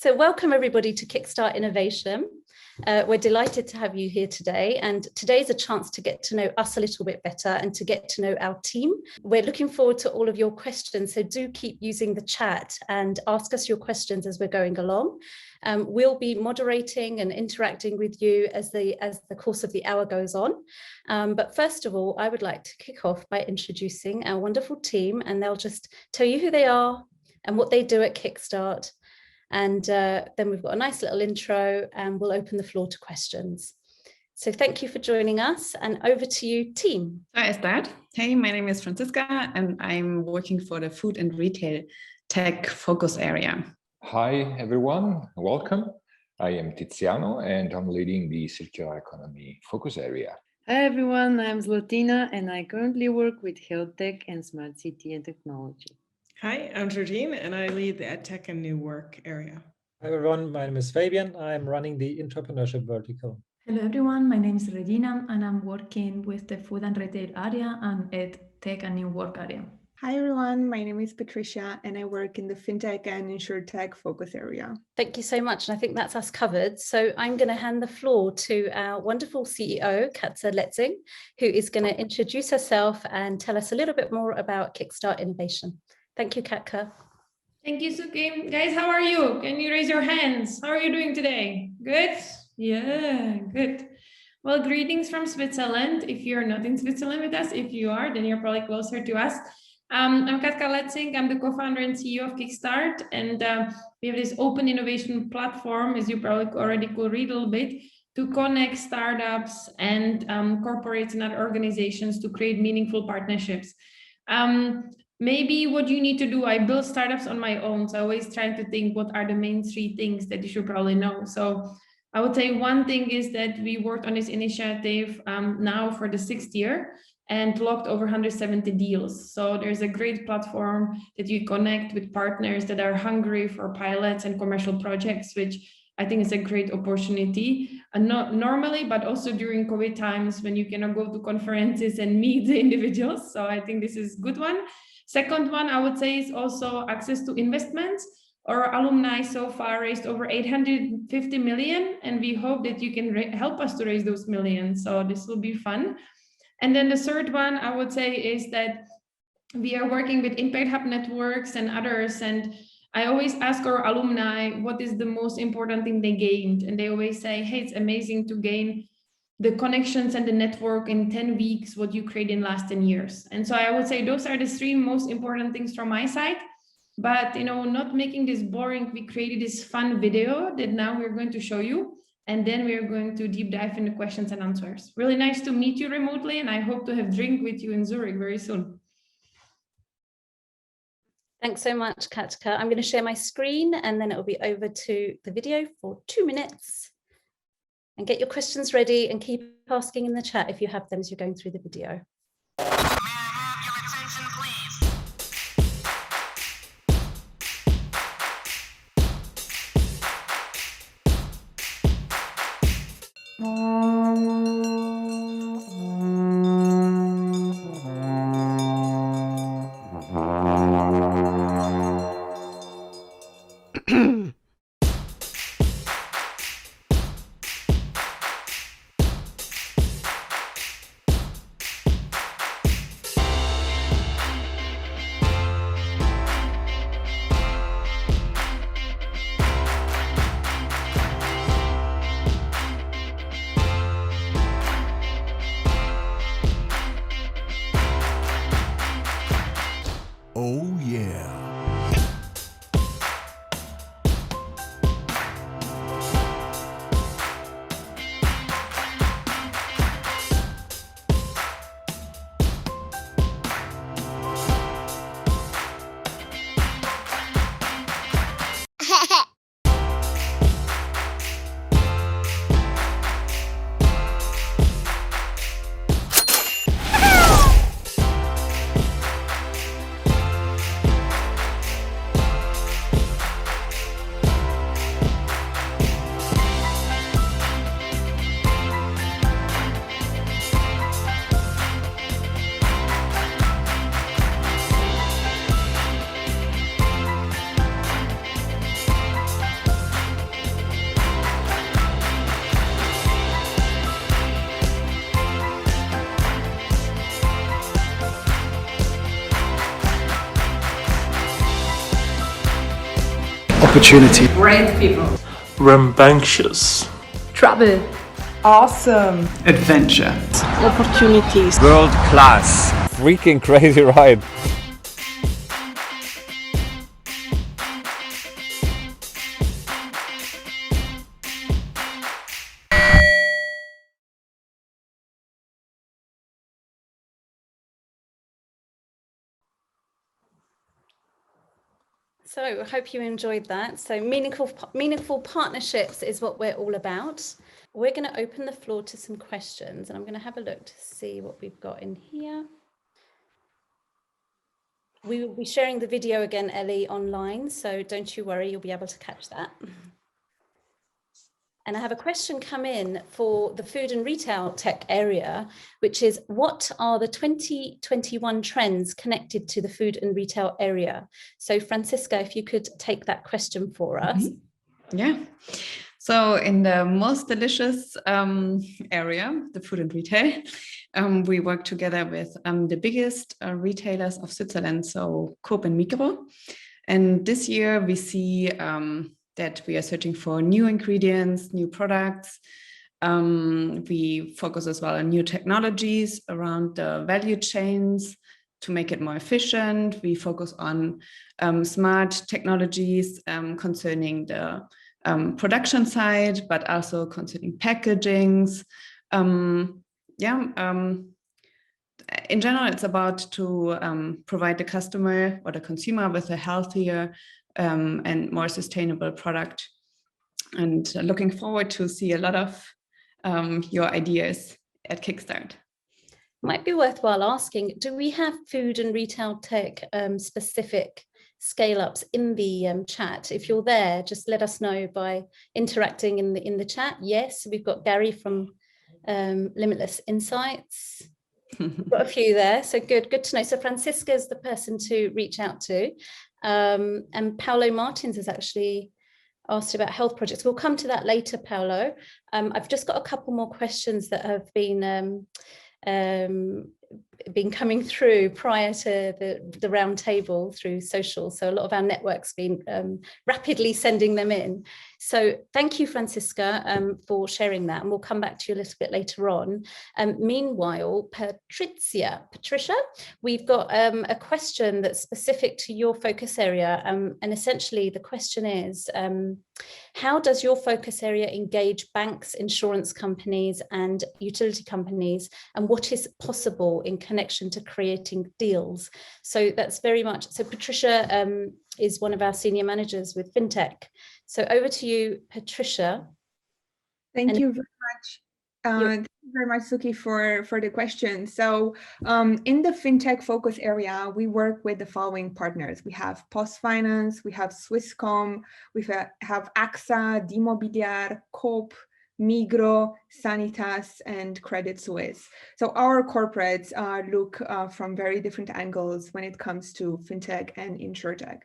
So welcome everybody to Kickstart Innovation. We're delighted to have you here today, and today's a chance to get to know us a little bit better and to get to know our team. We're looking forward to all of your questions, so do keep using the chat and ask us your questions as we're going along. We'll be moderating and interacting with you as the course of the hour goes on. But first of all, I would like to kick off by introducing our wonderful team, and they'll just tell you who they are and what they do at Kickstart. And then we've got a nice little intro and we'll open the floor to questions. So thank you for joining us, and over to you, team. I start. Hey, my name is Franziska and I'm working for the food and retail tech focus area. Hi, everyone. Welcome. I am Tiziano and I'm leading the circular economy focus area. Hi, everyone. I'm Zlatina and I currently work with HealthTech and SmartCity Technology. Hi, I'm Georgine and I lead the EdTech NewWork area. Hi everyone, my name is Fabian. I'm running the entrepreneurship vertical. Hello everyone, my name is Regina and I'm working with the food and retail area and EdTech NewWork area. Hi everyone, my name is Patricia and I work in the FinTech InsurTech focus area. Thank you so much, and I think that's us covered. So I'm going to hand the floor to our wonderful CEO, Katka Letzing, who is going to introduce herself and tell us a little bit more about Kickstart Innovation. Thank you, Katka. Thank you, Suki. Guys, how are you? Can you raise your hands? How are you doing today? Good? Yeah, good. Well, greetings from Switzerland. If you're not in Switzerland with us, if you are, then you're probably closer to us. I'm Katka Letzing. I'm the co-founder and CEO of Kickstart. And we have this open innovation platform, as you probably already could read a little bit, to connect startups and corporates and other organizations to create meaningful partnerships. Maybe what you need to do, I build startups on my own. So I always trying to think what are the main three things that you should probably know. So I would say one thing is that we worked on this initiative now for the 6th year and locked over 170 deals. So there's a great platform that you connect with partners that are hungry for pilots and commercial projects, which I think is a great opportunity, and not normally, but also during COVID times when you cannot go to conferences and meet the individuals. So I think this is a good one. Second one, I would say, is also access to investments. Our alumni so far raised over 850 million, and we hope that you can help us to raise those millions. So this will be fun. And then the third one, I would say, is that we are working with Impact Hub networks and others. And I always ask our alumni, what is the most important thing they gained? And they always say, hey, it's amazing to gain the connections and the network in 10 weeks, what you create in last 10 years. And so I would say those are the 3 most important things from my side. But, not making this boring, we created this fun video that now we're going to show you. And then we're going to deep dive into questions and answers. Really nice to meet you remotely. And I hope to have drink with you in Zurich very soon. Thanks so much, Katka. I'm going to share my screen and then it will be over to the video for 2 minutes. And get your questions ready and keep asking in the chat if you have them as you're going through the video. May I have your attention, please? Opportunity. Great people. Rambunctious. Travel. Awesome. Adventure. Opportunities. World class. Freaking crazy ride. So I hope you enjoyed that. So meaningful partnerships is what we're all about. We're going to open the floor to some questions, and I'm going to have a look to see what we've got in here. We will be sharing the video again, Ellie, online, so don't you worry, you'll be able to catch that. And I have a question come in for the food and retail tech area, which is, what are the 2021 trends connected to the food and retail area? So Franziska, if you could take that question for us. Yeah. So in the most delicious area, the food and retail, we work together with the biggest retailers of Switzerland, so Coop and Migros. And this year we see that we are searching for new ingredients, new products. We focus as well on new technologies around the value chains to make it more efficient. We focus on smart technologies concerning the production side, but also concerning packagings. In general, it's about to provide the customer or the consumer with a healthier and more sustainable product. And looking forward to see a lot of your ideas at Kickstart. Might be worthwhile asking, do we have food and retail tech specific scale-ups in the chat? If you're there, just let us know by interacting in the chat. Yes, we've got Gary from Limitless Insights. We've got a few there, so good to know. So Franziska is the person to reach out to. And Paolo Martins has actually asked about health projects. We'll come to that later, Paolo. I've just got a couple more questions that have been coming through prior to the round table through social. So a lot of our network's been rapidly sending them in. So thank you, Franziska, for sharing that. And we'll come back to you a little bit later on. Meanwhile, Patricia, we've got a question that's specific to your focus area. And essentially the question is, how does your focus area engage banks, insurance companies, and utility companies? And what is possible in connection to creating deals? So that's very much, so Patricia is one of our senior managers with FinTech. So over to you, Patricia. Thank you very much. Thank you very much, Suki, for the question. So in the FinTech focus area, we work with the following partners. We have Post Finance, we have Swisscom, we have AXA, D'Immobiliar, Coop, Migros, Sanitas, and Credit Suisse. So our corporates look from very different angles when it comes to FinTech and InsurTech.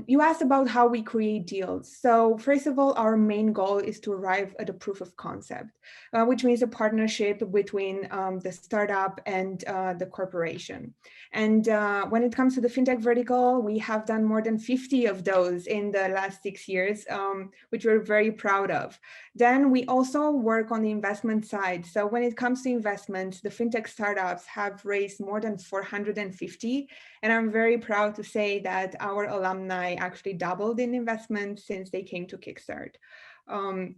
You asked about how we create deals. So first of all, our main goal is to arrive at a proof of concept, which means a partnership between the startup and the corporation. And when it comes to the FinTech vertical, we have done more than 50 of those in the last 6 years, which we're very proud of. Then we also work on the investment side. So when it comes to investments, the FinTech startups have raised more than 450. And I'm very proud to say that our alumni actually doubled in investment since they came to Kickstart.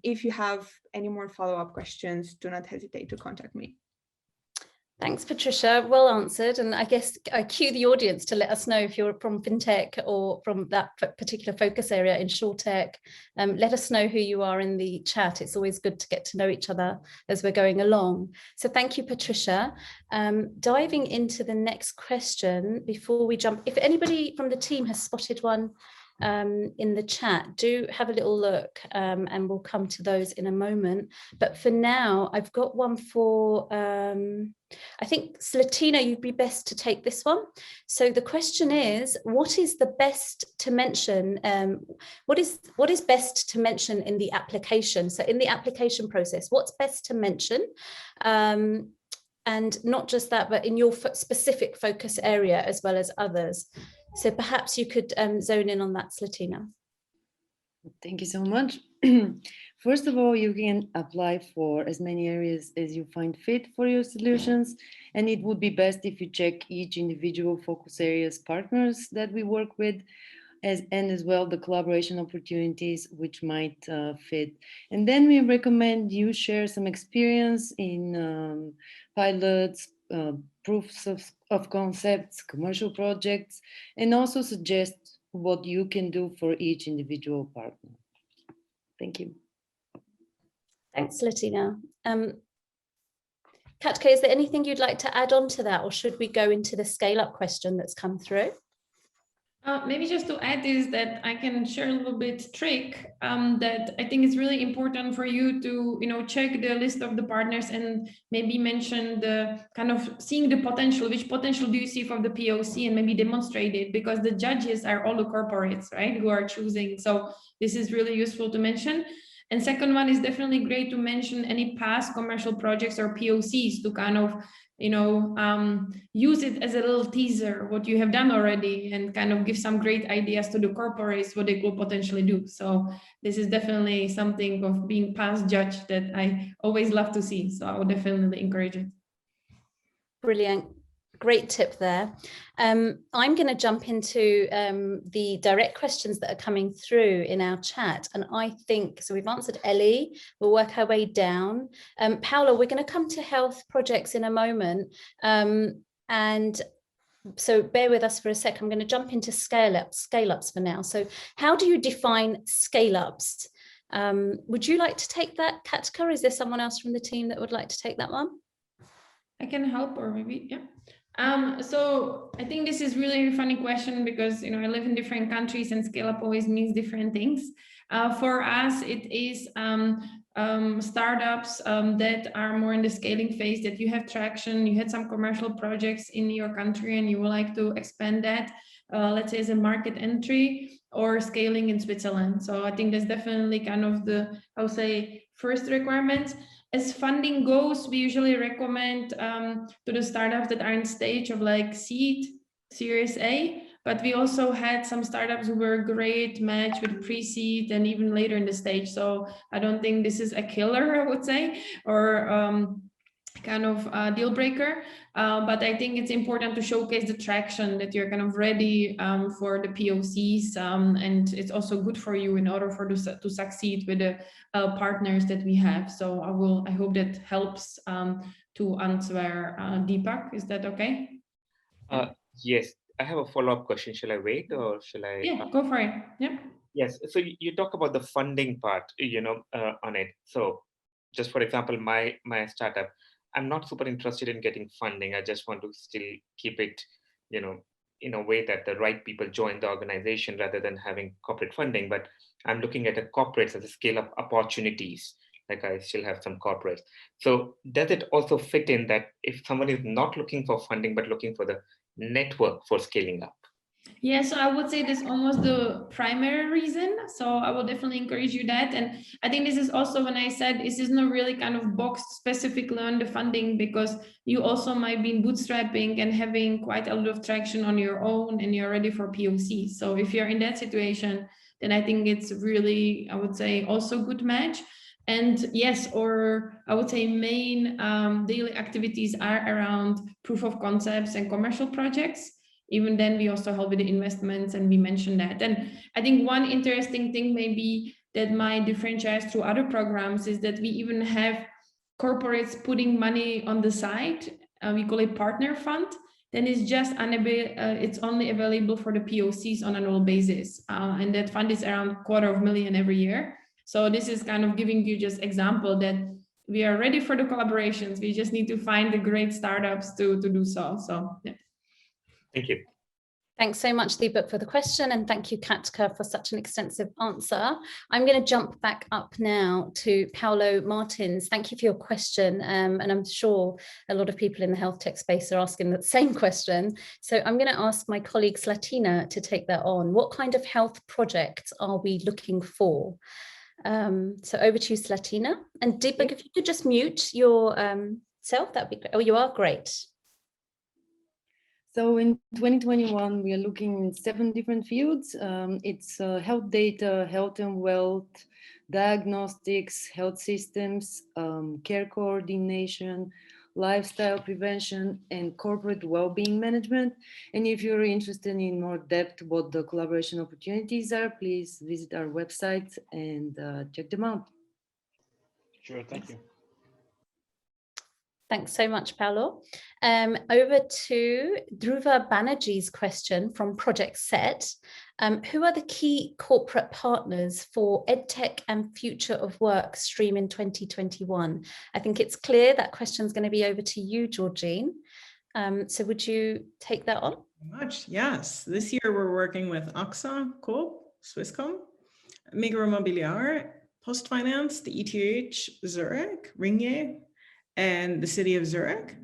If you have any more follow-up questions, do not hesitate to contact me. Thanks, Patricia. Well answered. And I guess I cue the audience to let us know if you're from FinTech or from that particular focus area, InsurTech. Let us know who you are in the chat. It's always good to get to know each other as we're going along. So thank you, Patricia. Diving into the next question before we jump, if anybody from the team has spotted one in the chat, do have a little look and we'll come to those in a moment. But for now, I've got one for, I think, Zlatina, you'd be best to take this one. So the question is, what is the best to mention? What is best to mention in the application? So in the application process, what's best to mention? And not just that, but in your specific focus area as well as others. So perhaps you could zone in on that, Zlatina. Thank you so much. First of all, you can apply for as many areas as you find fit for your solutions. And it would be best if you check each individual focus areas partners that we work with, and as well the collaboration opportunities which might fit. And then we recommend you share some experience in pilots, proofs of concepts, commercial projects, and also suggest what you can do for each individual partner. Thank you. Thanks, Zlatina. Katka, is there anything you'd like to add on to that, or should we go into the scale-up question that's come through? Maybe just to add is that I can share a little bit trick that I think is really important for you to, check the list of the partners and maybe mention the kind of seeing the potential, which potential do you see from the POC, and maybe demonstrate it, because the judges are all the corporates, right, who are choosing. So this is really useful to mention. And second one is definitely great to mention any past commercial projects or POCs to kind of, use it as a little teaser, what you have done already, and kind of give some great ideas to the corporates, what they could potentially do. So this is definitely something of being past judge that I always love to see. So I would definitely encourage it. Brilliant. Great tip there. I'm going to jump into the direct questions that are coming through in our chat. And I think, so we've answered Ellie, we'll work our way down. Paula, we're going to come to health projects in a moment. And so bear with us for a sec. I'm going to jump into scale-ups for now. So how do you define scale-ups? Would you like to take that, Katka? Is there someone else from the team that would like to take that one? I can help, or maybe, yeah. So I think this is really a funny question because, I live in different countries and scale up always means different things. For us, it is startups that are more in the scaling phase, that you have traction, you had some commercial projects in your country and you would like to expand that, let's say as a market entry or scaling in Switzerland. So I think that's definitely kind of the, I would say, first requirements. As funding goes, we usually recommend to the startups that are in stage of like seed, Series A, but we also had some startups who were a great match with pre-seed and even later in the stage. So I don't think this is a killer, I would say, or kind of a deal breaker. But I think it's important to showcase the traction, that you're kind of ready for the POCs, and it's also good for you in order for to succeed with the partners that we have. So I hope that helps to answer Deepak. Is that okay? Yes, I have a follow-up question. Shall I wait or shall I? Yeah, go for it. Yeah. Yes. So you talk about the funding part, on it. So just for example, my startup, I'm not super interested in getting funding. I just want to still keep it, in a way that the right people join the organization rather than having corporate funding. But I'm looking at the corporates as a scale-up opportunities. Like I still have some corporates. So does it also fit in that if someone is not looking for funding, but looking for the network for scaling up? Yeah, so I would say that's almost the primary reason. So I will definitely encourage you that. And I think this is also when I said this is not really kind of boxed specifically on the funding, because you also might be bootstrapping and having quite a lot of traction on your own and you're ready for POC. So if you're in that situation, then I think it's really, I would say, also good match. And yes, or I would say main daily activities are around proof of concepts and commercial projects. Even then, we also help with the investments, and we mentioned that. And I think one interesting thing maybe that might differentiate us through other programs is that we even have corporates putting money on the side. We call it partner fund. Then it's just it's only available for the POCs on an annual basis. And that fund is around $250,000 every year. So this is kind of giving you just example that we are ready for the collaborations. We just need to find the great startups to do so. So yeah. Thank you. Thanks so much, Deepak, for the question. And thank you, Katka, for such an extensive answer. I'm going to jump back up now to Paolo Martins. Thank you for your question. And I'm sure a lot of people in the health tech space are asking the same question. So I'm going to ask my colleague Zlatina to take that on. What kind of health projects are we looking for? So over to you, Zlatina. And Deepak, if you could just mute your self, that'd be great. Oh, you are great. So in 2021, we are looking in 7 different fields. It's health data, health and wealth, diagnostics, health systems, care coordination, lifestyle prevention, and corporate well-being management. And if you're interested in more depth what the collaboration opportunities are, please visit our website and check them out. Sure, thank you. Thanks so much, Paolo. Over to Dhruva Banerjee's question from Project Set. Who are the key corporate partners for EdTech and Future of Work stream in 2021? I think it's clear that question is going to be over to you, Georgine. So would you take that on? Much, yes. This year we're working with AXA, Coop, Swisscom, Migros Mobiliar, PostFinance, the ETH, Zurich, Ringier, and the city of Zurich.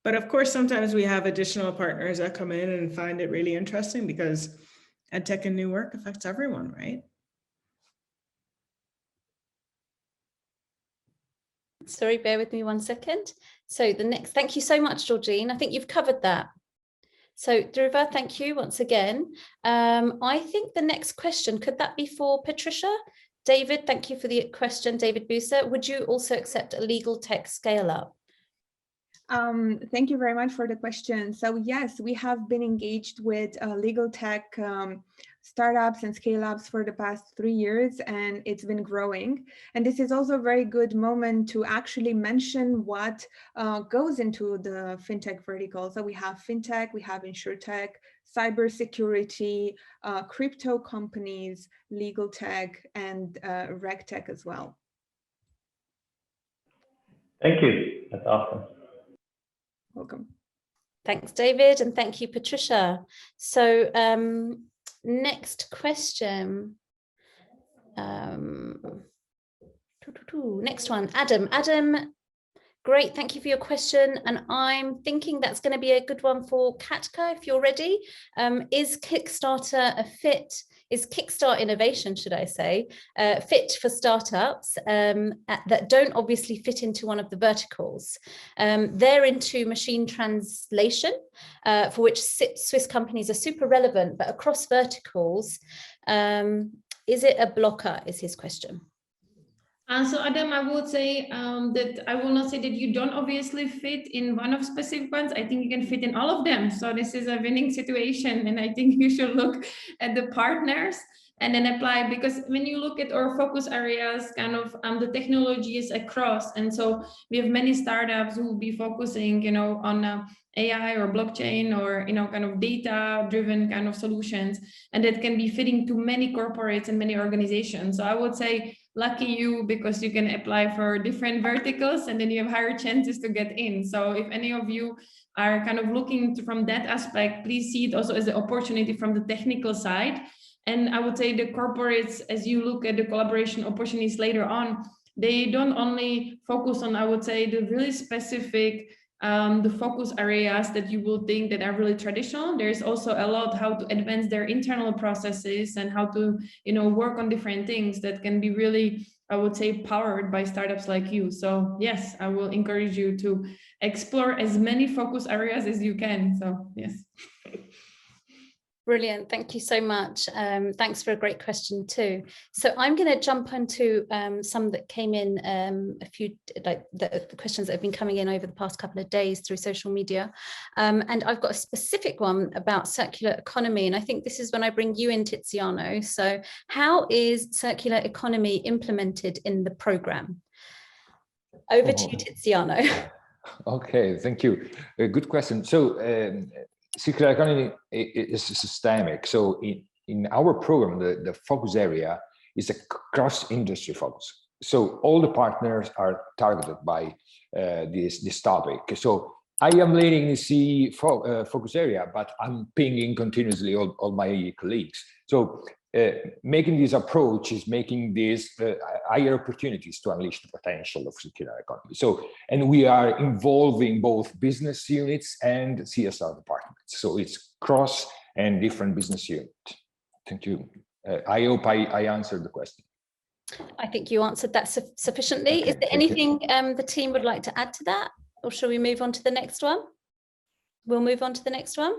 But of course, sometimes we have additional partners that come in and find it really interesting because EdTech and NewWork affects everyone, right? Sorry, bear with me 1 second. So the next, thank you so much, Georgine. I think you've covered that. So Dhruva, thank you once again. I think the next question, could that be for Patricia? David, thank you for the question. David Buser, would you also accept a legal tech scale up? Thank you very much for the question. So yes, we have been engaged with legal tech startups and scale-ups for the past 3 years, and it's been growing. And this is also a very good moment to actually mention what goes into the FinTech vertical. So we have FinTech, we have InsurTech, cybersecurity, crypto companies, legal tech, and RegTech as well. Thank you. That's awesome. Welcome. Thanks, David, and thank you, Patricia. So next question. Next one, Adam. Adam, great, thank you for your question. And I'm thinking that's going to be a good one for Katka, if you're ready. Is Kickstarter a fit? Is Kickstart Innovation, should I say, fit for startups that don't obviously fit into one of the verticals? They're into machine translation, for which Swiss companies are super relevant, but across verticals, is it a blocker, is his question. So Adam, I would say that I will not say that you don't obviously fit in one of specific ones. I think you can fit in all of them. So this is a winning situation. And I think you should look at the partners and then apply, because when you look at our focus areas, kind of the technology is across. And so we have many startups who will be focusing, on AI or blockchain or, kind of data driven kind of solutions. And that can be fitting to many corporates and many organizations. So I would say, lucky you, because you can apply for different verticals and then you have higher chances to get in. So if any of you are kind of looking from that aspect, please see it also as an opportunity from the technical side. And I would say the corporates, as you look at the collaboration opportunities later on, they don't only focus on, I would say, the really specific the focus areas that you will think that are really traditional. There's also a lot how to advance their internal processes and how to, work on different things that can be really, I would say, powered by startups like you. So yes, I will encourage you to explore as many focus areas as you can. So yes. Brilliant. Thank you so much. Thanks for a great question too. So I'm going to jump onto some that came in, a few, like the questions that have been coming in over the past couple of days through social media. And I've got a specific one about circular economy. And I think this is when I bring you in, Tiziano. So how is circular economy implemented in the program? Over to you, Tiziano. Okay, thank you. Good question. So circular economy is systemic. So in our program, the focus area is a cross-industry focus. So all the partners are targeted by this topic. So I am leading the focus area, but I'm pinging continuously all my colleagues. So making this approach is making these higher opportunities to unleash the potential of circular economy. So, and we are involving both business units and CSR departments. So it's cross and different business units. Thank you. I hope I answered the question. I think you answered that sufficiently. Okay, is there anything the team would like to add to that? Or shall we move on to the next one? We'll move on to the next one.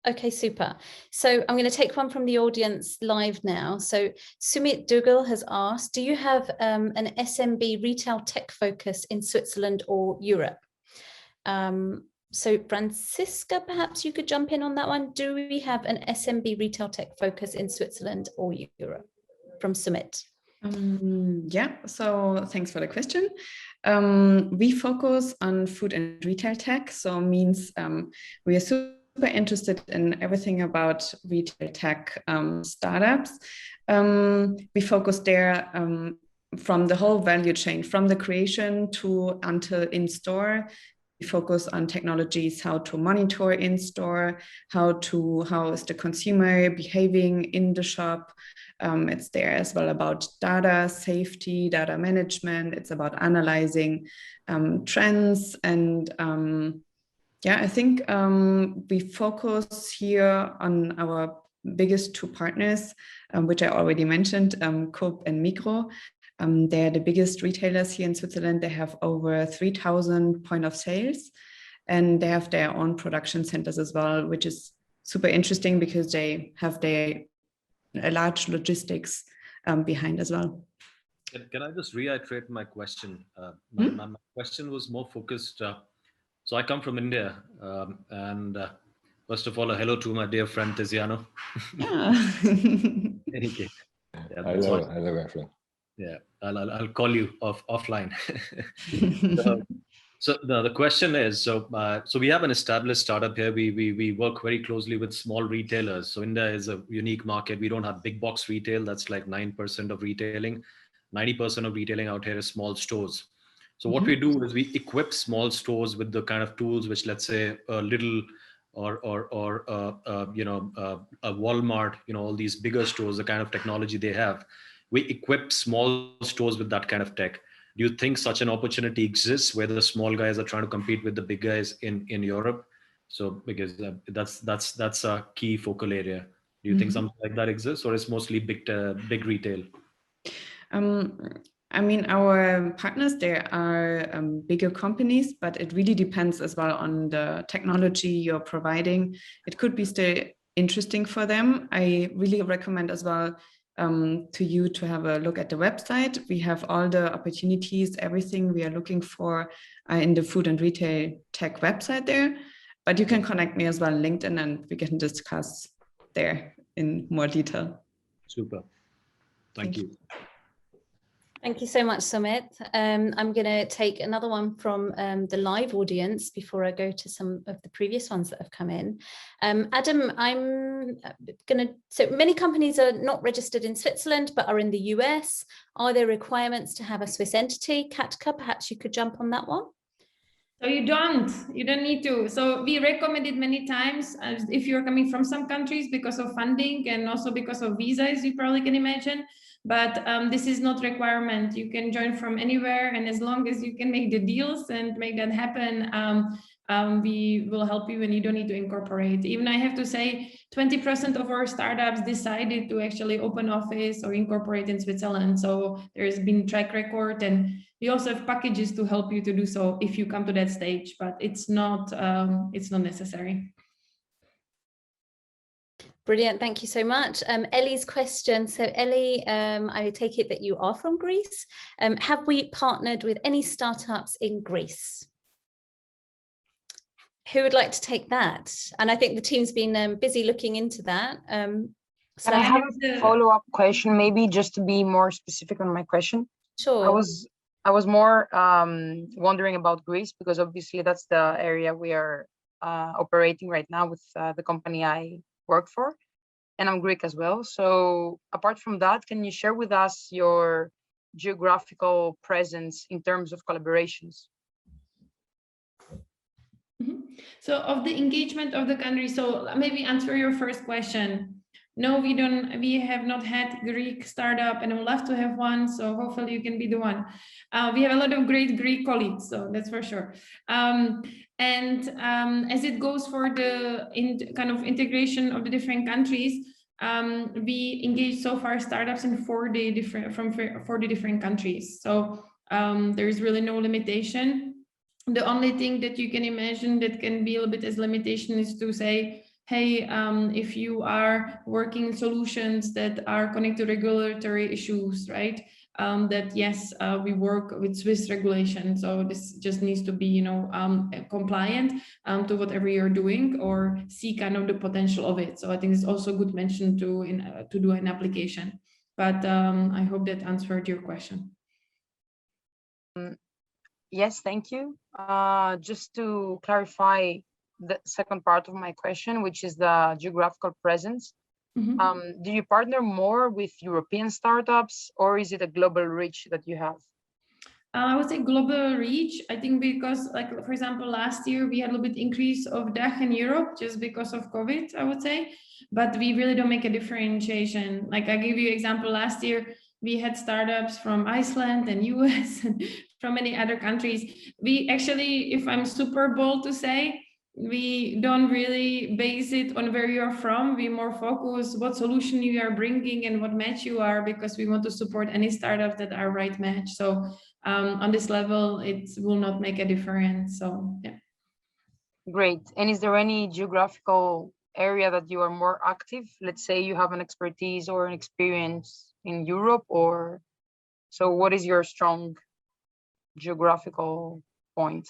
Okay, super. So I'm going to take one from the audience live now. So Sumit Dugal has asked, do you have an SMB retail tech focus in Switzerland or Europe? So Franziska, perhaps you could jump in on that one. Do we have an SMB retail tech focus in Switzerland or Europe? From Sumit. Yeah, so thanks for the question. We focus on food and retail tech, so means we are super interested in everything about retail tech startups. We focus there from the whole value chain, from the creation to until in-store. We focus on technologies, how to monitor in-store, how is the consumer behaving in the shop. It's there as well about data safety, data management. It's about analyzing trends. And yeah, I think we focus here on our biggest two partners, which I already mentioned, Coop and Migros. They're the biggest retailers here in Switzerland. They have over 3,000 point of sales, and they have their own production centers as well, which is super interesting because they have a large logistics behind as well. Can I just reiterate my question? My question was more focused. So I come from India, and first of all, a hello to my dear friend Tiziano. Any case, yeah, hello, my friend. Yeah, I'll call you offline. So the question is, so we have an established startup here. We work very closely with small retailers. So India is a unique market. We don't have big box retail. That's like 9% of retailing. 90% of retailing out here is small stores. So what we do is we equip small stores with the kind of tools which, let's say, a Lidl or a Walmart, all these bigger stores, the kind of technology they have. We equip small stores with that kind of tech. Do you think such an opportunity exists where the small guys are trying to compete with the big guys in Europe? So because that's a key focal area. Do you think something like that exists, or is mostly big retail? I mean, our partners, there are bigger companies, but it really depends as well on the technology you're providing. It could be still interesting for them. I really recommend as well to you to have a look at the website. We have all the opportunities, everything we are looking for in the food and retail tech website there. But you can connect me as well on LinkedIn, and we can discuss there in more detail. Super. Thank you. Thank you so much, Sumit. I'm going to take another one from the live audience before I go to some of the previous ones that have come in. Adam, so many companies are not registered in Switzerland, but are in the US. Are there requirements to have a Swiss entity? Katka, perhaps you could jump on that one. So you don't need to. So we recommend it many times if you're coming from some countries because of funding and also because of visas, you probably can imagine. But this is not requirement. You can join from anywhere, and as long as you can make the deals and make that happen, we will help you, and you don't need to incorporate. Even I have to say, 20% of our startups decided to actually open office or incorporate in Switzerland. So there's been track record, and we also have packages to help you to do so if you come to that stage. But it's not necessary. Brilliant, thank you so much. Ellie's question. So Ellie, I take it that you are from Greece. Have we partnered with any startups in Greece? Who would like to take that? And I think the team's been busy looking into that. So I have a follow-up question, maybe just to be more specific on my question. Sure. I was more wondering about Greece, because obviously that's the area we are operating right now with the company I work for, and I'm Greek as well. So apart from that, can you share with us your geographical presence in terms of collaborations? So of the engagement of the country, so maybe answer your first question. No, we have not had Greek startup, and I would love to have one. So hopefully you can be the one. We have a lot of great Greek colleagues, so that's for sure. As it goes for the kind of integration of the different countries, we engaged so far startups in 40 different countries. So there's really no limitation. The only thing that you can imagine that can be a little bit as limitation is to say, hey, if you are working solutions that are connected to regulatory issues, right? That yes, we work with Swiss regulation, so this just needs to be, compliant to whatever you're doing, or see kind of the potential of it. So I think it's also a good mention to do an application. But I hope that answered your question. Yes, thank you. Just to clarify the second part of my question, which is the geographical presence. Do you partner more with European startups, or is it a global reach that you have? I would say global reach. I think because, like, for example, last year we had a little bit increase of DACH in Europe just because of COVID, I would say, but we really don't make a differentiation. Like, I give you example, last year we had startups from Iceland and US and from many other countries. We actually, if I'm super bold to say, we don't really base it on where you're from. We more focus what solution you are bringing and what match you are, because we want to support any startups that are right match. So on this level, it will not make a difference. So yeah. Great. And is there any geographical area that you are more active? Let's say you have an expertise or an experience in Europe, or so what is your strong geographical point?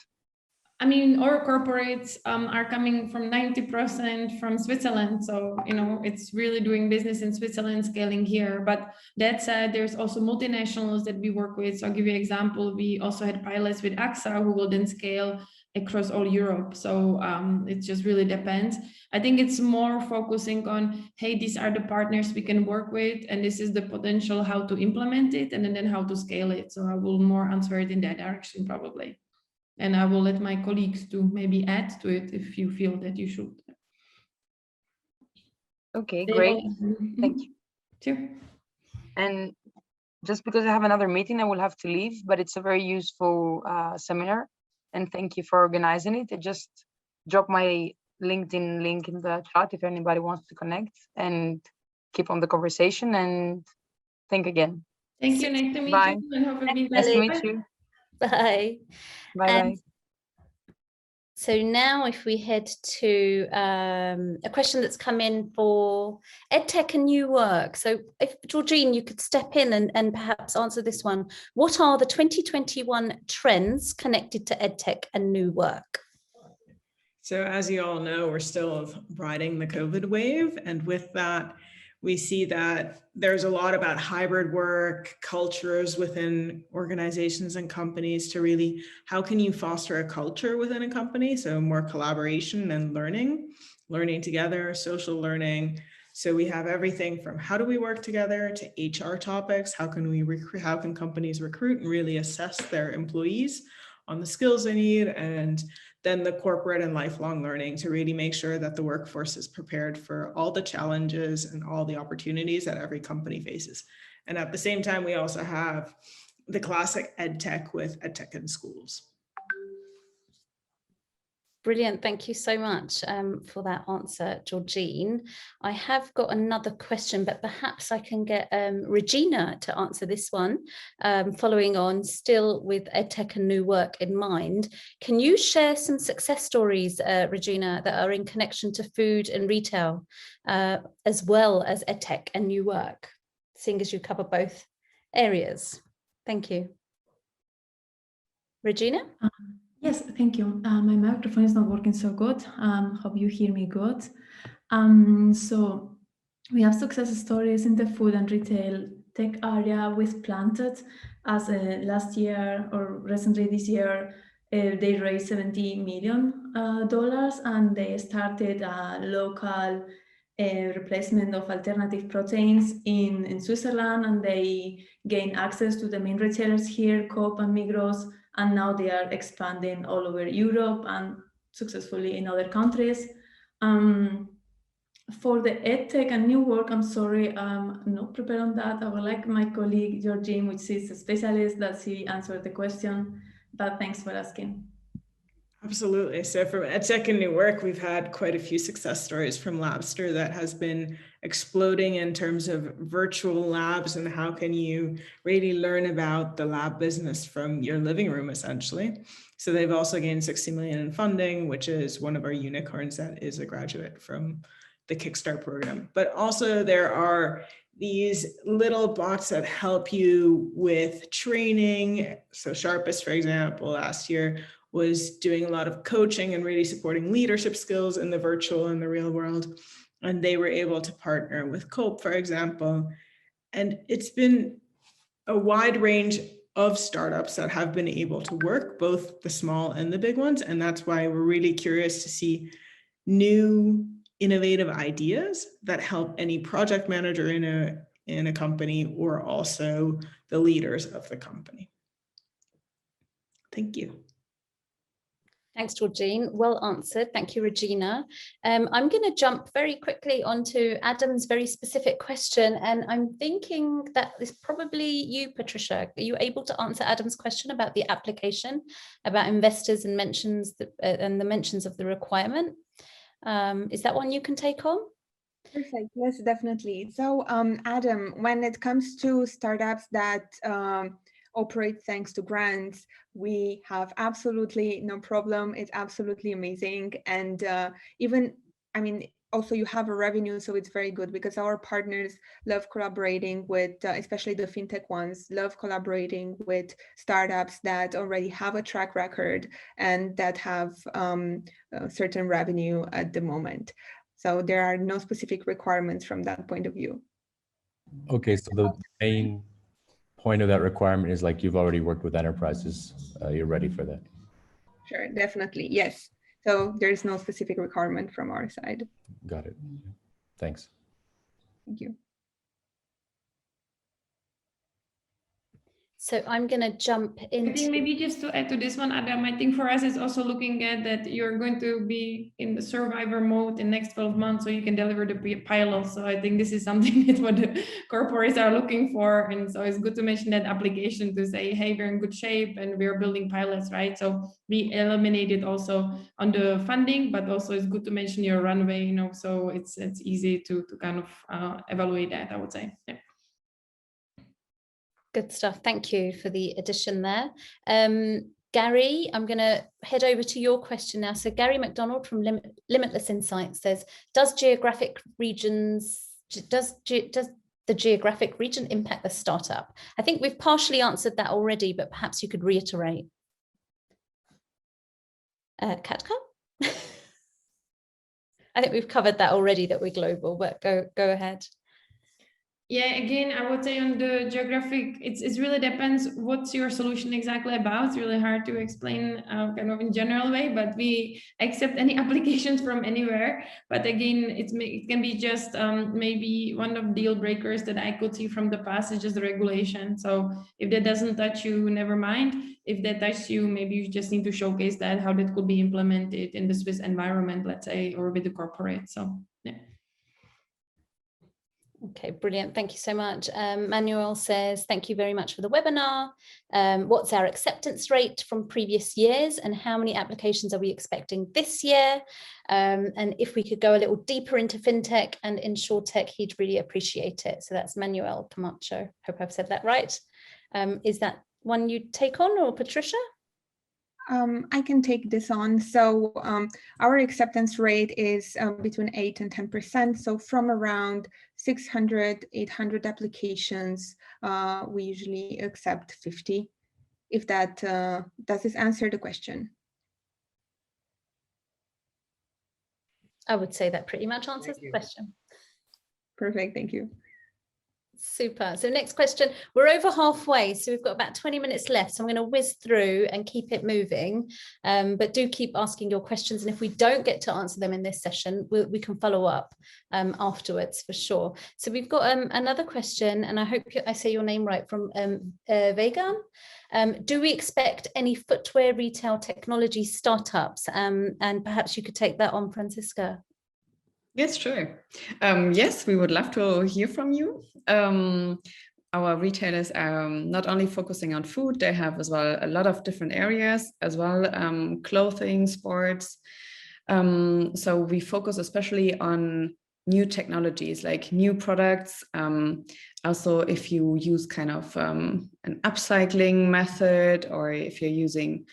I mean, our corporates are coming from 90% from Switzerland. So, it's really doing business in Switzerland, scaling here. But that said, there's also multinationals that we work with. So I'll give you an example. We also had pilots with AXA who will then scale across all Europe. So it just really depends. I think it's more focusing on, hey, these are the partners we can work with, and this is the potential how to implement it, and then how to scale it. So I will more answer it in that direction probably. And I will let my colleagues to maybe add to it if you feel that you should. Okay, great. Thank you. Sure. And just because I have another meeting, I will have to leave, but it's a very useful seminar. And thank you for organizing it. I just dropped my LinkedIn link in the chat if anybody wants to connect and keep on the conversation. And thank again. Thank you. Nice to meet Bye. you. And hope it Nice to meet you. Bye. Bye. So now if we head to a question that's come in for EdTech and NewWork. So if Georgine, you could step in and perhaps answer this one. What are the 2021 trends connected to EdTech and NewWork? So as you all know, we're still riding the COVID wave. And with that, we see that there's a lot about hybrid work, cultures within organizations and companies to really, how can you foster a culture within a company? So more collaboration and learning together, social learning. So we have everything from how do we work together to HR topics. How can companies recruit and really assess their employees on the skills they need, and then the corporate and lifelong learning to really make sure that the workforce is prepared for all the challenges and all the opportunities that every company faces. And at the same time, we also have the classic EdTech with EdTech in schools. Brilliant. Thank you so much for that answer, Georgine. I have got another question, but perhaps I can get Regina to answer this one, following on still with EdTech and NewWork in mind. Can you share some success stories, Regina, that are in connection to food and retail, as well as EdTech and NewWork, seeing as you cover both areas? Thank you. Regina? Yes, thank you. My microphone is not working so good. Hope you hear me good. So we have success stories in the food and retail tech area with Planted, as last year or recently this year, they raised $70 million and they started a local replacement of alternative proteins in Switzerland, and they gained access to the main retailers here, Coop and Migros, and now they are expanding all over Europe and successfully in other countries. For the EdTech and NewWork, I'm sorry, I'm not prepared on that. I would like my colleague Georgine, which is a specialist, that she answered the question, but thanks for asking. Absolutely. So from EdTech NewWork, we've had quite a few success stories from Labster that has been exploding in terms of virtual labs and how can you really learn about the lab business from your living room, essentially. So they've also gained 60 million in funding, which is one of our unicorns that is a graduate from the Kickstart program. But also there are these little bots that help you with training. So Sharpest, for example, last year was doing a lot of coaching and really supporting leadership skills in the virtual and the real world. And they were able to partner with Cope, for example. And it's been a wide range of startups that have been able to work, both the small and the big ones. And that's why we're really curious to see new innovative ideas that help any project manager in a company or also the leaders of the company. Thank you. Thanks, Georgine. Well answered. Thank you, Regina. I'm going to jump very quickly onto Adam's very specific question. And I'm thinking that it's probably you, Patricia. Are you able to answer Adam's question about the application, about investors and the mentions of the requirement? Is that one you can take on? Perfect. Yes, definitely. So, Adam, when it comes to startups that operate thanks to grants, we have absolutely no problem. It's absolutely amazing. And also you have a revenue, so it's very good because our partners love collaborating with, especially the FinTech ones, love collaborating with startups that already have a track record and that have a certain revenue at the moment. So there are no specific requirements from that point of view. Okay, so the main point of that requirement is like you've already worked with enterprises, you're ready for that. Sure, definitely, yes. So there's no specific requirement from our side. Got it. Thanks. Thank you. So I'm going to jump into... I think maybe just to add to this one, Adam, I think for us it's also looking at that you're going to be in the survivor mode in the next 12 months so you can deliver the pilot. So I think this is something that what the corporates are looking for. And so it's good to mention that application to say, hey, we're in good shape and we're building pilots, right? So we eliminated also on the funding, but also it's good to mention your runway, you know, so it's easy to kind of evaluate that, I would say. Yeah. Good stuff. Thank you for the addition there. Gary, I'm going to head over to your question now. So Gary McDonald from Limitless Insights says, does the geographic region impact the startup? I think we've partially answered that already, but perhaps you could reiterate. Katka? I think we've covered that already, that we're global, but go ahead. Yeah, again, I would say on the geographic, it really depends what's your solution exactly about. It's really hard to explain kind of in general way, but we accept any applications from anywhere. But again, it can be just maybe one of the deal breakers that I could see from the past is just the regulation. So if that doesn't touch you, never mind. If that touches you, maybe you just need to showcase that, how that could be implemented in the Swiss environment, let's say, or with the corporate. So yeah. Okay, brilliant. Thank you so much. Manuel says, thank you very much for the webinar. What's our acceptance rate from previous years and how many applications are we expecting this year? And if we could go a little deeper into FinTech and InsurTech, he'd really appreciate it. So that's Manuel Camacho. Hope I've said that right. Is that one you take on, or Patricia? I can take this on. So our acceptance rate is between 8 and 10%. So from around 600, 800 applications, we usually accept 50. If that does this answer the question? I would say that pretty much answers the question. Perfect, thank you. Super. So next question, we're over halfway, so we've got about 20 minutes left. So I'm going to whiz through and keep it moving, but do keep asking your questions. And if we don't get to answer them in this session, we can follow up afterwards for sure. So we've got another question, and I hope I say your name right, from Vegan. Do we expect any footwear retail technology startups? And perhaps you could take that on, Franziska. Yes, sure. Yes, we would love to hear from you. our retailers are not only focusing on food, they have as well a lot of different areas as well, clothing, sports. So we focus especially on new technologies, like new products. Also, if you use kind of an upcycling method, or if you're using,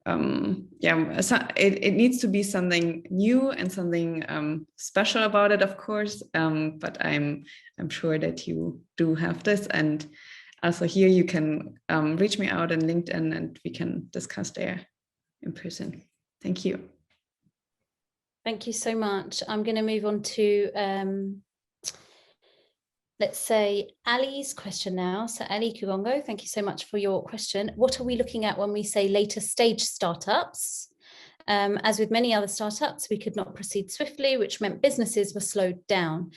it needs to be something new and something special about it, of course. But I'm sure that you do have this, and also here you can reach me out on LinkedIn, and we can discuss there in person. Thank you. Thank you so much. I'm going to move on to, let's say, Ali's question now. So Ali Kugongo, thank you so much for your question. What are we looking at when we say later stage startups? As with many other startups, we could not proceed swiftly, which meant businesses were slowed down.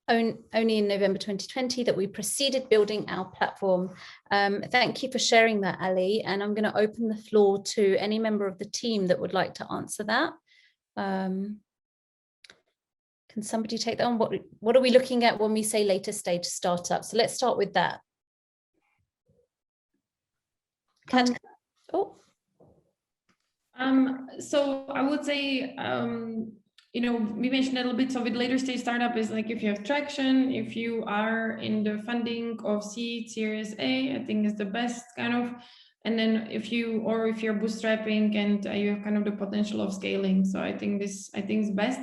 Only in November 2020 that we proceeded building our platform. Thank you for sharing that, Ali. And I'm going to open the floor to any member of the team that would like to answer that. Can somebody take that on? What are we looking at when we say later stage startups? So let's start with that. Katka. So I would say, we mentioned a little bit. So with later stage startup is like if you have traction, if you are in the funding of seed, Series A, I think is the best kind of. And then if you're bootstrapping and you have kind of the potential of scaling. So I think is best.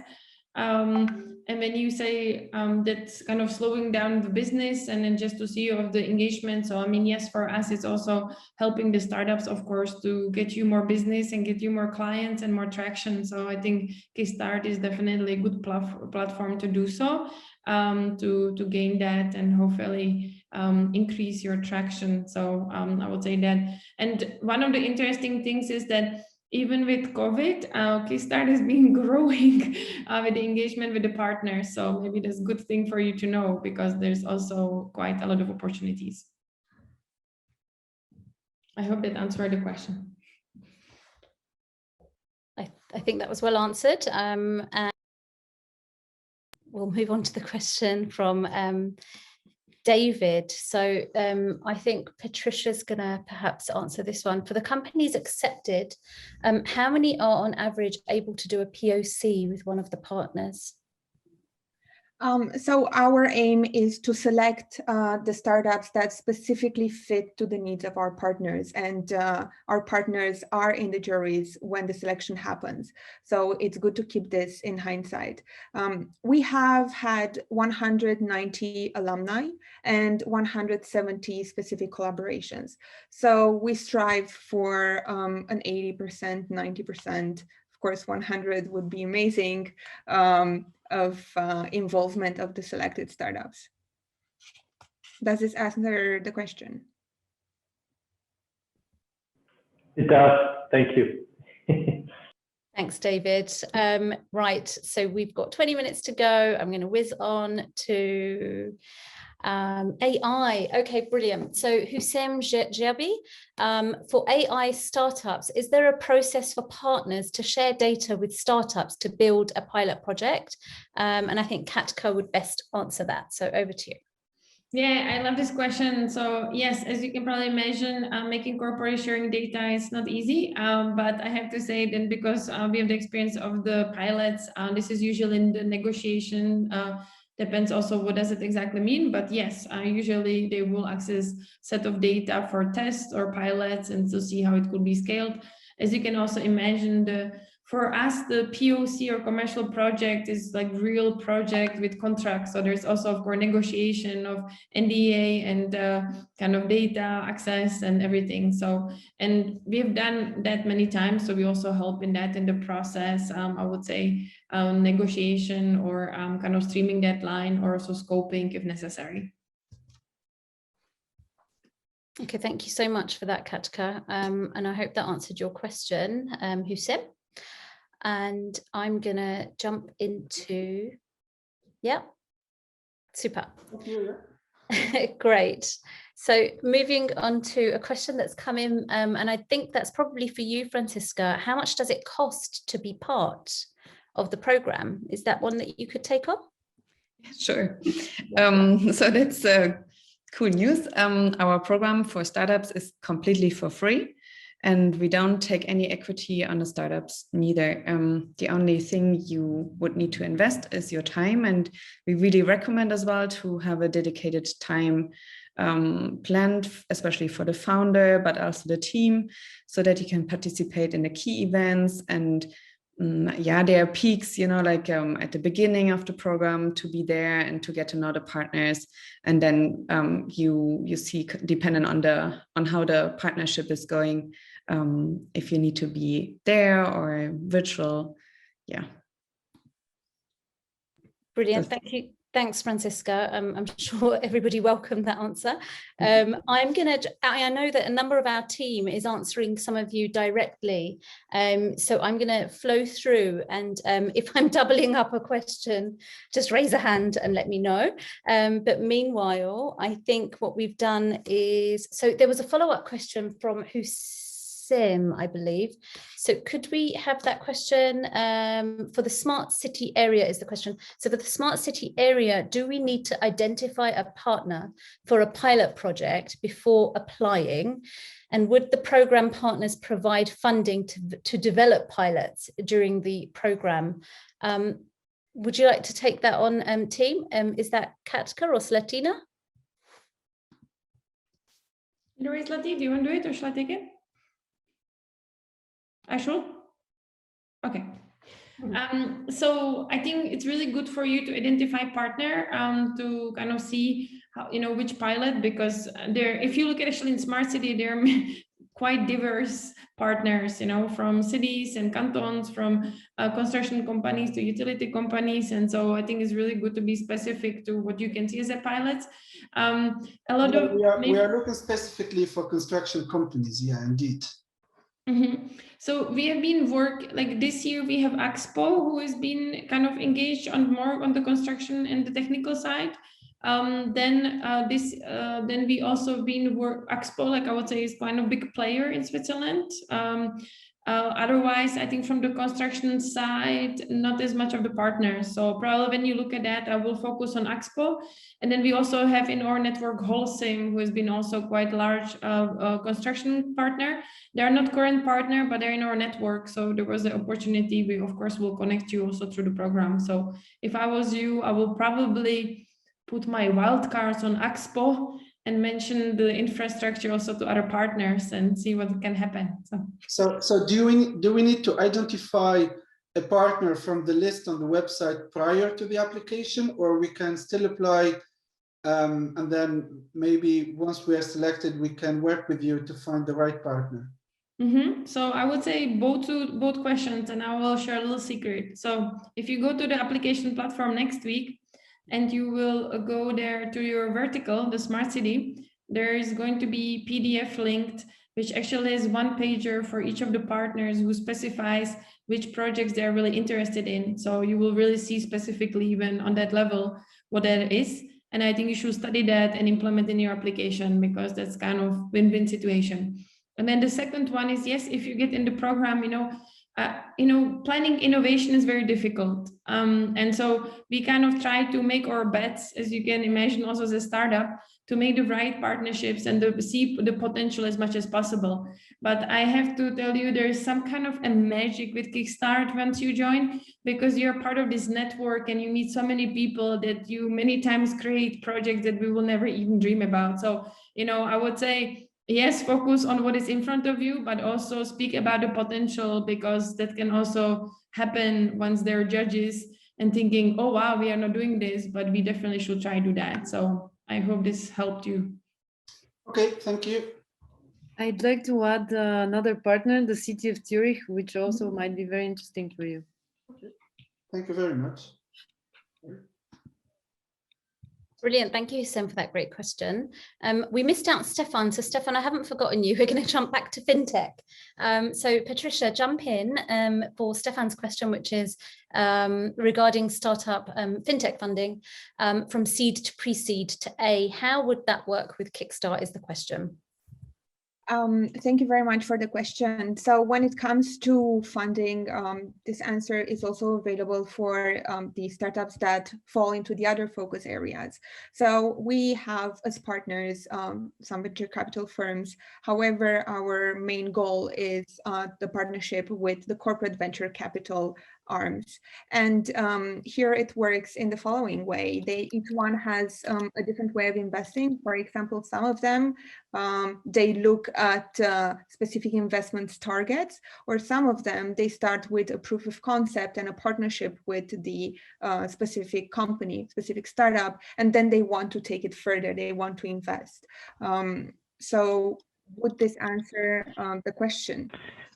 And when you say that's kind of slowing down the business, and then just to see of the engagement. So I mean, yes, for us, it's also helping the startups, of course, to get you more business and get you more clients and more traction. So I think Kickstart is definitely a good platform to do so, to gain that and hopefully increase your traction. So I would say that. And one of the interesting things is that even with COVID, Kickstart has been growing with the engagement with the partners. So maybe that's a good thing for you to know, because there's also quite a lot of opportunities. I hope that answered the question. I think that was well answered. And we'll move on to the question from David. So I think Patricia's going to perhaps answer this one. For the companies accepted, how many are on average able to do a POC with one of the partners? So our aim is to select the startups that specifically fit to the needs of our partners, and our partners are in the juries when the selection happens. So it's good to keep this in hindsight. We have had 190 alumni and 170 specific collaborations. So we strive for an 80%, 90%. Of course, 100 would be amazing, of involvement of the selected startups. Does this answer the question? It does. Thank you. Thanks, David. Right, so we've got 20 minutes to go. I'm going to whiz on to AI. Okay, brilliant. So Hussein Djabi, for AI startups, is there a process for partners to share data with startups to build a pilot project? And I think Katka would best answer that. So over to you. Yeah, I love this question. So yes, as you can probably imagine, making corporate sharing data is not easy, but I have to say then, because we have the experience of the pilots, this is usually in the negotiation. Depends also what does it exactly mean, but yes, usually they will access set of data for tests or pilots and to see how it could be scaled. As you can also imagine, for us, the POC or commercial project is like real project with contracts. So there's also, of course, negotiation of NDA and kind of data access and everything. So, and we've done that many times. So we also help in that in the process, I would say, negotiation or kind of streaming that line, or also scoping if necessary. Okay, thank you so much for that, Katka. And I hope that answered your question, Hussein. And I'm gonna jump into, yeah, super. Great. So moving on to a question that's come in, and I think that's probably for you, Franziska. How much does it cost to be part of the program? Is that one that you could take on? Sure. So that's cool news. Our program for startups is completely for free, and we don't take any equity on the startups neither. The only thing you would need to invest is your time, and we really recommend as well to have a dedicated time planned, especially for the founder, but also the team, so that you can participate in the key events. And yeah, there are peaks, you know, like at the beginning of the program, to be there and to get to know the partners. And then you see, depending on how the partnership is going, if you need to be there or virtual. Yeah. Brilliant. Thank you. Thanks, Franziska. I'm sure everybody welcomed that answer. I know that a number of our team is answering some of you directly. So I'm going to flow through, and if I'm doubling up a question, just raise a hand and let me know. But meanwhile, I think what we've done is, so there was a follow-up question from Hussein, I believe. So could we have that question for the smart city area is the question. So for the smart city area, do we need to identify a partner for a pilot project before applying? And would the program partners provide funding to develop pilots during the program? Would you like to take that on, team? Is that Katka or Zlatina? Zlatina, do you want to do it, or shall I take it? I should? Okay. So I think it's really good for you to identify partner to kind of see how, you know, which pilot, because if you look at actually in Smart City, there are quite diverse partners, you know, from cities and cantons, from construction companies to utility companies. And so I think it's really good to be specific to what you can see as a pilot. We are looking specifically for construction companies. Yeah, indeed. Mm-hmm. So we have been like this year we have Expo, who has been kind of engaged on more on the construction and the technical side. Then we also been Expo, like I would say, is kind of big player in Switzerland. Otherwise, I think from the construction side, not as much of the partners. So probably when you look at that, I will focus on Expo. And then we also have in our network Holcim, who has been also quite large construction partner. They are not current partner, but they're in our network. So there was the opportunity. We of course will connect you also through the program. So if I was you, I will probably put my wildcards on Expo and mention the infrastructure also to other partners and see what can happen. So do we need to identify a partner from the list on the website prior to the application, or we can still apply and then maybe once we are selected, we can work with you to find the right partner? Mm-hmm. So I would say both questions, and I will share a little secret. So if you go to the application platform next week, and you will go there to your vertical, the Smart City, there is going to be PDF linked, which actually is one pager for each of the partners who specifies which projects they're really interested in. So you will really see specifically even on that level what that is. And I think you should study that and implement in your application, because that's kind of win-win situation. And then the second one is, yes, if you get in the program, planning innovation is very difficult. And so we kind of try to make our bets, as you can imagine, also as a startup, to make the right partnerships and see the potential as much as possible. But I have to tell you, there is some kind of a magic with Kickstart once you join, because you're part of this network and you meet so many people that you many times create projects that we will never even dream about. So, I would say, yes, focus on what is in front of you, but also speak about the potential, because that can also happen once there are judges and thinking, oh, wow, we are not doing this, but we definitely should try to do that. So I hope this helped you. Okay, thank you. I'd like to add another partner, the city of Zurich, which also might be very interesting for you. Okay. Thank you very much. Brilliant. Thank you, Sam, for that great question. We missed out Stefan. So Stefan, I haven't forgotten you. We're going to jump back to FinTech. So Patricia, jump in for Stefan's question, which is regarding startup FinTech funding from seed to pre-seed to A. How would that work with Kickstart is the question. Thank you very much for the question. So when it comes to funding, this answer is also available for the startups that fall into the other focus areas. So we have as partners some venture capital firms. However, our main goal is the partnership with the corporate venture capital arms. And here it works in the following way. Each one has a different way of investing. For example, some of them, they look at specific investments targets, or some of them, they start with a proof of concept and a partnership with the specific company, specific startup, and then they want to take it further, they want to invest. So would this answer the question?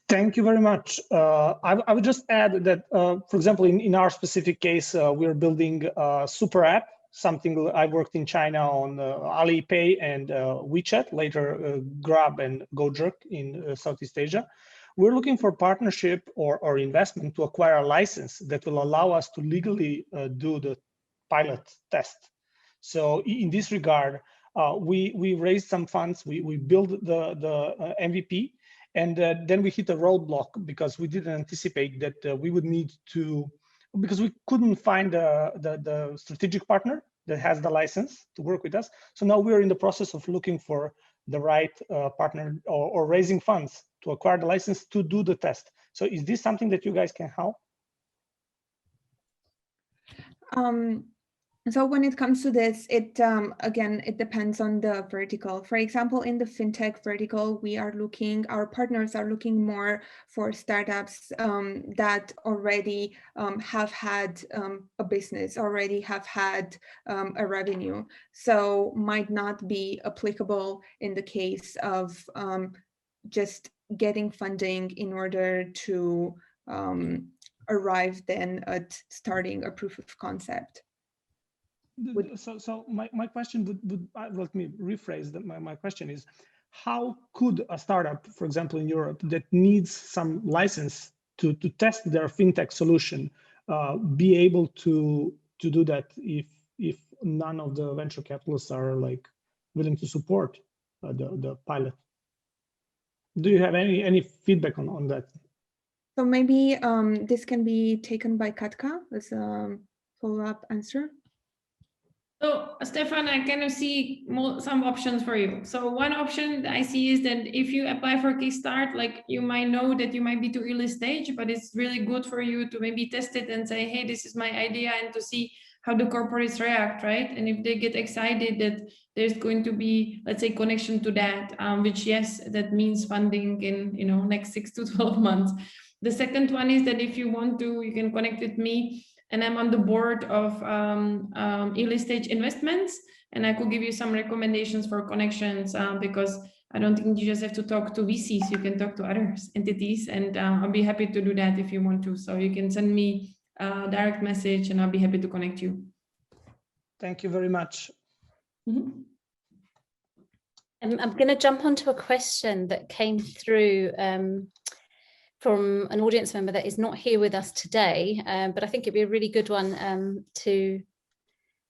Thank you very much. I would just add that, for example, in our specific case, we're building a super app, something I worked in China on Alipay and WeChat, later Grab and Gojek in Southeast Asia. We're looking for partnership or investment to acquire a license that will allow us to legally do the pilot test. So in this regard, we raised some funds, we built the MVP, and then we hit a roadblock because we didn't anticipate that we would need to, because we couldn't find the strategic partner that has the license to work with us. So now we're in the process of looking for the right partner or raising funds to acquire the license to do the test. So is this something that you guys can help? So when it comes to this, it again, it depends on the vertical. For example, in the fintech vertical, our partners are looking more for startups that already have had a business, already have had a revenue. So might not be applicable in the case of just getting funding in order to arrive then at starting a proof of concept. So my question would let me rephrase that. My question is, how could a startup, for example, in Europe that needs some license to test their fintech solution be able to do that if none of the venture capitalists are like willing to support the pilot? Do you have any feedback on that? So maybe this can be taken by Katka as a follow-up answer. So Stefan, I kind of see some options for you. So one option that I see is that if you apply for Kickstart, like you might know that you might be too early stage, but it's really good for you to maybe test it and say, hey, this is my idea, and to see how the corporates react, right? And if they get excited that there's going to be, let's say, connection to that, which yes, that means funding in next 6 to 12 months. The second one is that if you want to, you can connect with me. And I'm on the board of early stage investments, and I could give you some recommendations for connections because I don't think you just have to talk to VCs, you can talk to other entities, and I'll be happy to do that if you want to. So you can send me a direct message and I'll be happy to connect you. Thank you very much. Mm-hmm. I'm going to jump onto a question that came through from an audience member that is not here with us today, but I think it'd be a really good one to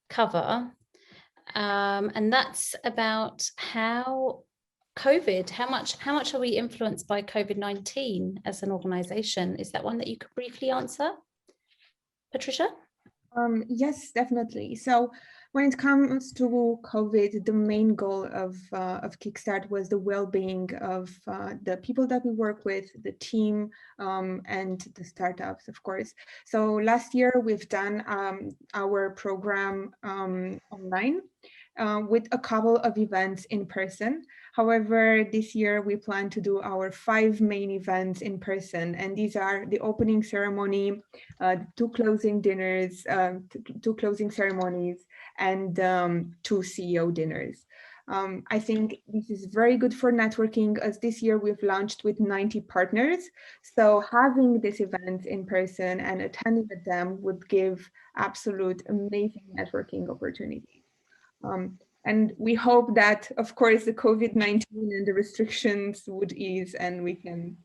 cover. And that's about how much are we influenced by COVID-19 as an organization? Is that one that you could briefly answer, Patricia? Yes, definitely. So when it comes to COVID, the main goal of Kickstart was the well-being of the people that we work with, the team, and the startups, of course. So last year we've done our program online with a couple of events in person. However, this year we plan to do our 5 main events in person, and these are the opening ceremony, 2 closing dinners, 2 closing ceremonies, and 2 CEO dinners. I think this is very good for networking, as this year we've launched with 90 partners. So having this event in person and attending at them would give absolute amazing networking opportunities. And we hope that, of course, the COVID-19 and the restrictions would ease and we can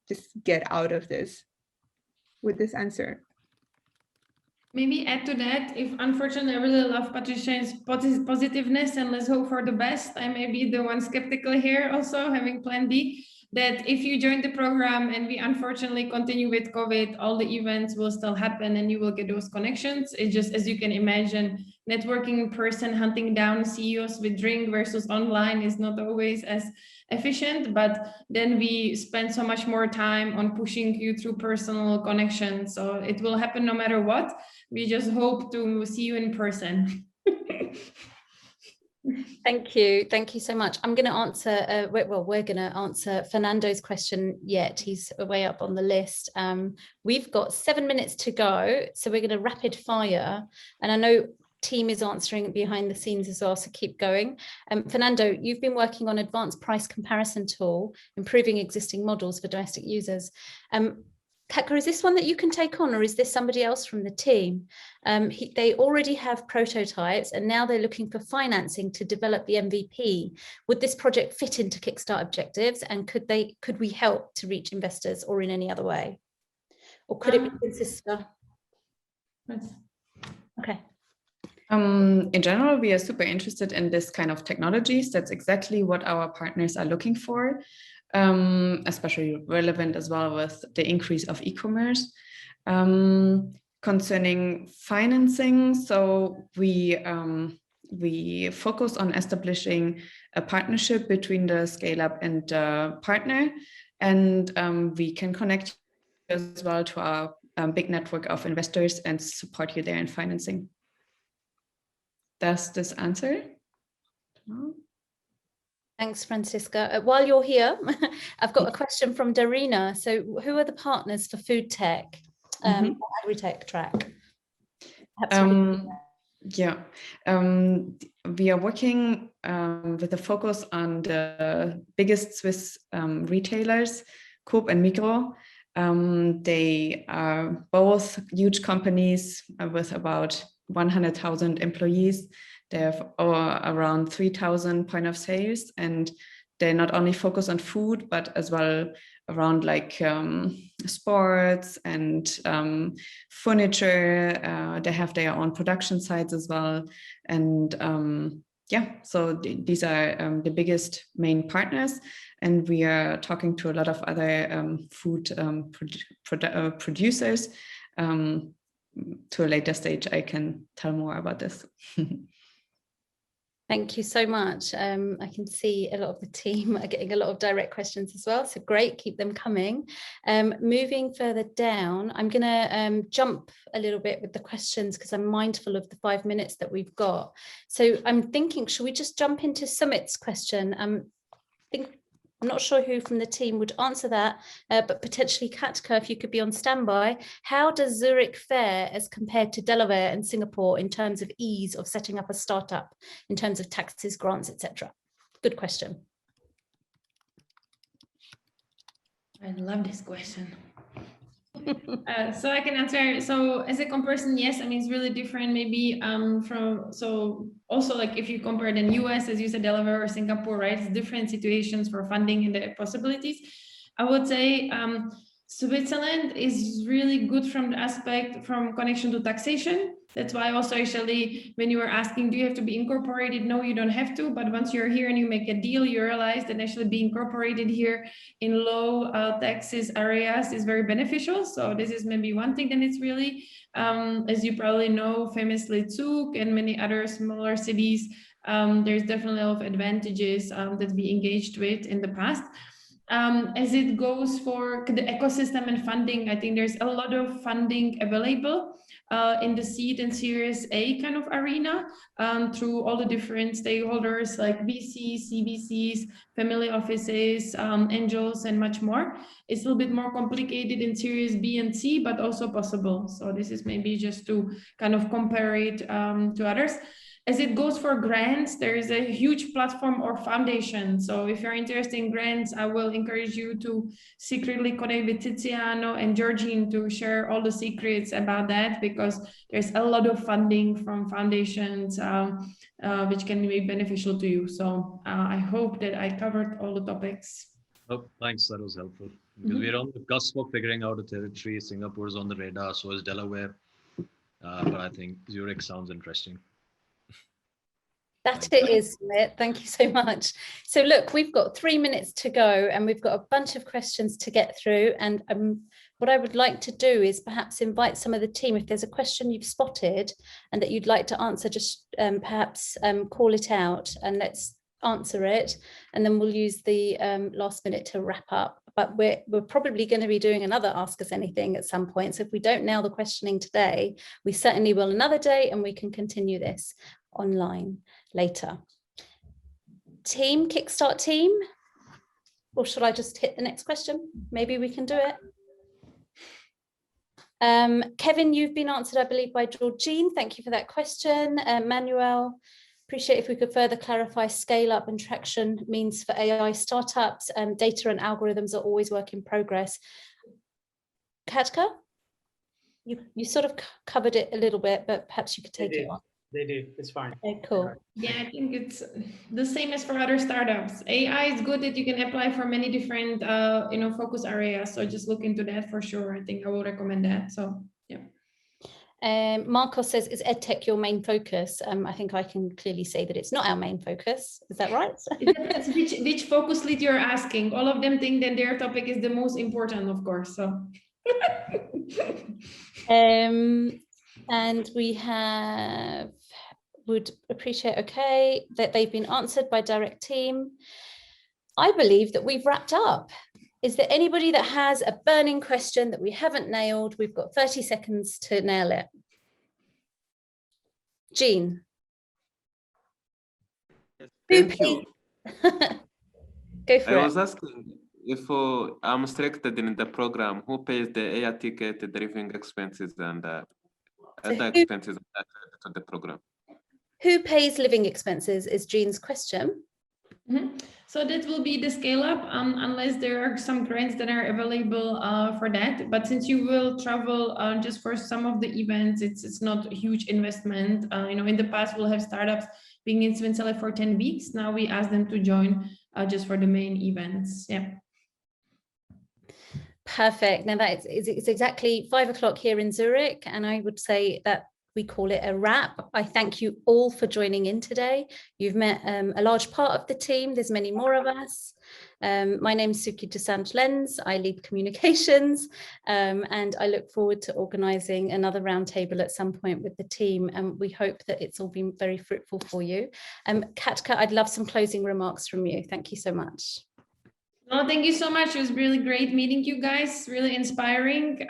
just get out of this with this answer. Maybe add to that, if unfortunately I really love Patricia's positiveness and let's hope for the best. I may be the one skeptical here also, having plan B, that if you join the program and we unfortunately continue with COVID, all the events will still happen and you will get those connections. It's just, as you can imagine, networking in person, hunting down CEOs with drink versus online is not always as efficient, but then we spend so much more time on pushing you through personal connections. So it will happen no matter what. We just hope to see you in person. Thank you so much. I'm going to answer, we're going to answer Fernando's question yet. He's way up on the list. We've got 7 minutes to go, so we're going to rapid fire. And I know team is answering behind the scenes as well, so keep going. Fernando, you've been working on advanced price comparison tool, improving existing models for domestic users. Katka, is this one that you can take on, or is this somebody else from the team? They already have prototypes and now they're looking for financing to develop the MVP. Would this project fit into Kickstart objectives, and could we help to reach investors or in any other way? Or could it be Franziska? Okay. In general, we are super interested in this kind of technologies. That's exactly what our partners are looking for. Especially relevant as well with the increase of e-commerce. Concerning financing, so we focus on establishing a partnership between the scale-up and the partner, and we can connect as well to our big network of investors and support you there in financing. Does this answer? No? Thanks, Franziska. While you're here, I've got a question from Darina. So who are the partners for FoodTech, AgriTech track? We are working with a focus on the biggest Swiss retailers, Coop and Migros. They are both huge companies with about 100,000 employees. They have around 3,000 point of sales, and they not only focus on food, but as well around like sports and furniture. They have their own production sites as well. And so these are the biggest main partners. And we are talking to a lot of other food producers. To a later stage, I can tell more about this. Thank you so much. I can see a lot of the team are getting a lot of direct questions as well. So great, keep them coming. Moving further down, I'm going to jump a little bit with the questions because I'm mindful of the 5 minutes that we've got. So I'm thinking, should we just jump into Sumit's question? I'm not sure who from the team would answer that, but potentially Katka, if you could be on standby. How does Zurich fare as compared to Delaware and Singapore in terms of ease of setting up a startup, in terms of taxes, grants, etc.? Good question. I love this question. So I can answer. So as a comparison, yes, I mean, it's really different maybe so also like if you compare the US, as you said, Delaware or Singapore, right, it's different situations for funding and the possibilities. I would say Switzerland is really good from the aspect from connection to taxation. That's why also actually when you were asking, do you have to be incorporated? No, you don't have to, but once you're here and you make a deal, you realize that actually being incorporated here in low taxes areas is very beneficial. So this is maybe one thing. Then it's really, as you probably know, famously Zug and many other smaller cities, there's definitely a lot of advantages that we engaged with in the past. As it goes for the ecosystem and funding, I think there's a lot of funding available in the seed and Series A kind of arena through all the different stakeholders like VCs, CVCs, family offices, angels, and much more. It's a little bit more complicated in Series B and C, but also possible. So this is maybe just to kind of compare it to others. As it goes for grants, there is a huge platform or foundation. So if you're interested in grants, I will encourage you to secretly connect with Tiziano and Georgine to share all the secrets about that, because there's a lot of funding from foundations which can be beneficial to you. So I hope that I covered all the topics. Oh, thanks, that was helpful. Because we're on the cusp of figuring out a territory. Singapore is on the radar, so is Delaware. but I think Zurich sounds interesting. That it is, Smith. Thank you so much. So look, we've got 3 minutes to go and we've got a bunch of questions to get through. And what I would like to do is perhaps invite some of the team, if there's a question you've spotted and that you'd like to answer, just perhaps call it out and let's answer it. And then we'll use the last minute to wrap up. But we're probably going to be doing another Ask Us Anything at some point. So if we don't nail the questioning today, we certainly will another day and we can continue this online later. Team, Kickstart team, or should I just hit the next question? Maybe we can do it. Kevin, you've been answered, I believe, by Georgine. Thank you for that question. Manuel, appreciate if we could further clarify scale up and traction means for AI startups. Data and algorithms are always work in progress. Katka, you sort of covered it a little bit, but perhaps you could take it on. They do. It's fine. Okay, cool. Yeah, I think it's the same as for other startups. AI is good that you can apply for many different, focus areas. So just look into that for sure. I think I will recommend that. So yeah. Marcos says, is EdTech your main focus? I think I can clearly say that it's not our main focus. Is that right? It depends which focus lead you're asking. All of them think that their topic is the most important, of course. So. And we would appreciate, okay, that they've been answered by direct team. I believe that we've wrapped up. Is there anybody that has a burning question that we haven't nailed? We've got 30 seconds to nail it. Jean. Thank you. Go for it. I was asking if I'm selected in the program, who pays the air ticket, the living expenses, and other expenses to the program? Who pays living expenses is Jean's question. Mm-hmm. So that will be the scale up, unless there are some grants that are available for that. But since you will travel just for some of the events, it's not a huge investment. In the past we'll have startups being in Switzerland for 10 weeks. Now we ask them to join just for the main events. Yeah. Perfect. Now that it's exactly 5 o'clock here in Zurich, and I would say that we call it a wrap. I thank you all for joining in today. You've met a large part of the team. There's many more of us. My name is Suki Dusanj Lenz. I lead communications, and I look forward to organising another roundtable at some point with the team. And we hope that it's all been very fruitful for you. Katka, I'd love some closing remarks from you. Thank you so much. Oh, thank you so much. It was really great meeting you guys, really inspiring.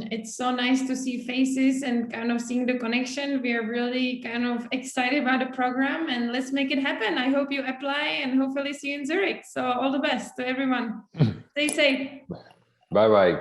It's so nice to see faces and kind of seeing the connection. We are really kind of excited about the program and let's make it happen. I hope you apply and hopefully see you in Zurich. So all the best to everyone. Stay safe. Bye-bye.